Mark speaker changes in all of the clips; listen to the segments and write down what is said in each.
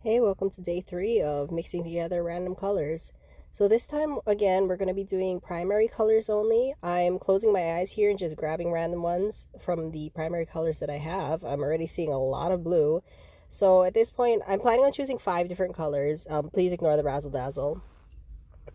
Speaker 1: Hey, welcome to day 3 of mixing together random colors. So this time, again, we're going to be doing primary colors only. I'm closing my eyes here and just grabbing random ones from the primary colors that I have. I'm already seeing a lot of blue. So at this point, I'm planning on choosing 5 different colors. Please ignore the razzle dazzle.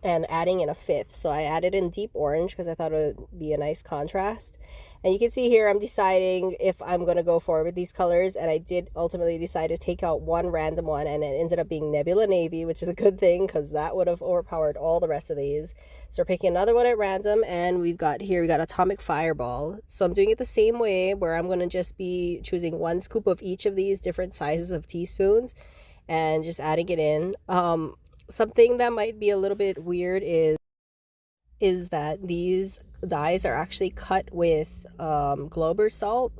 Speaker 1: And adding in a fifth. So I added in deep orange because I thought it would be a nice contrast. And you can see here I'm deciding if I'm going to go forward with these colors, and I did ultimately decide to take out one random one, and it ended up being Nebula Navy, which is a good thing because that would have overpowered all the rest of these. So we're picking another one at random, and we got Atomic Fireball. So I'm doing it the same way, where I'm going to just be choosing one scoop of each of these different sizes of teaspoons and just adding it in. Something that might be a little bit weird is that these dyes are actually cut with Glauber salt,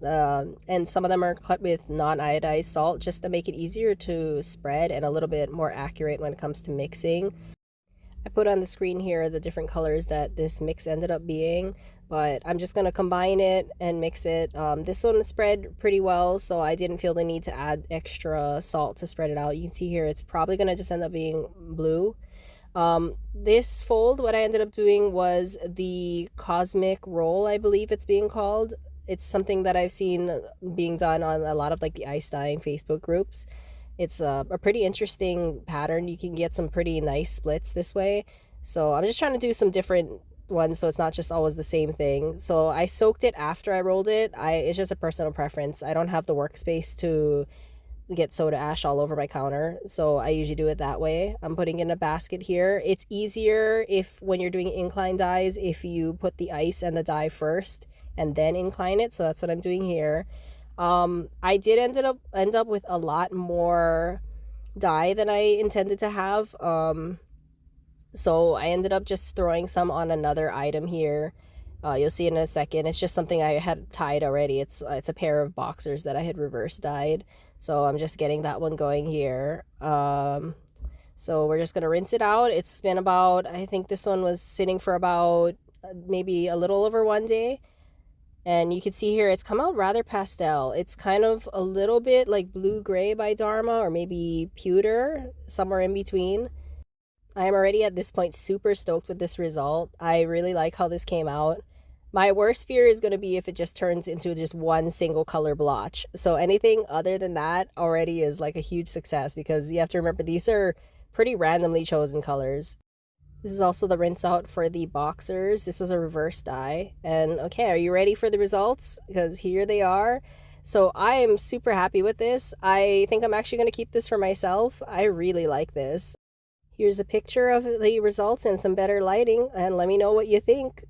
Speaker 1: and some of them are cut with non-iodized salt just to make it easier to spread and a little bit more accurate when it comes to mixing. I put on the screen here the different colors that this mix ended up being, but I'm just going to combine it and mix it. This one spread pretty well, so I didn't feel the need to add extra salt to spread it out. You can see here it's probably going to just end up being blue. This fold, what I ended up doing was the Cosmic Roll, I believe it's being called. It's something that I've seen being done on a lot of like the ice dyeing Facebook groups. It's a pretty interesting pattern. You can get some pretty nice splits this way. So I'm just trying to do some different ones so it's not just always the same thing. So I soaked it after I rolled it. It's just a personal preference. I don't have the workspace to get soda ash all over my counter, so I usually do it that way. I'm putting in a basket here. It's easier if when you're doing incline dyes if you put the ice and the dye first and then incline it, so that's what I'm doing here. I did end up with a lot more dye than I intended to have. So I ended up just throwing some on another item here. You'll see in a second. It's just something I had tied already. It's a pair of boxers that I had reverse dyed. So I'm just getting that one going here. So we're just gonna rinse it out. It's been about, I think this one was sitting for about maybe a little over 1 day. And you can see here it's come out rather pastel. It's kind of a little bit like blue gray by Dharma, or maybe pewter, somewhere in between. I am already at this point super stoked with this result. I really like how this came out. My worst fear is going to be if it just turns into just one single color blotch. So anything other than that already is like a huge success, because you have to remember these are pretty randomly chosen colors. This is also the rinse out for the boxers. This was a reverse dye. And okay, are you ready for the results? Because here they are. So I am super happy with this. I think I'm actually going to keep this for myself. I really like this. Here's a picture of the results and some better lighting, and let me know what you think.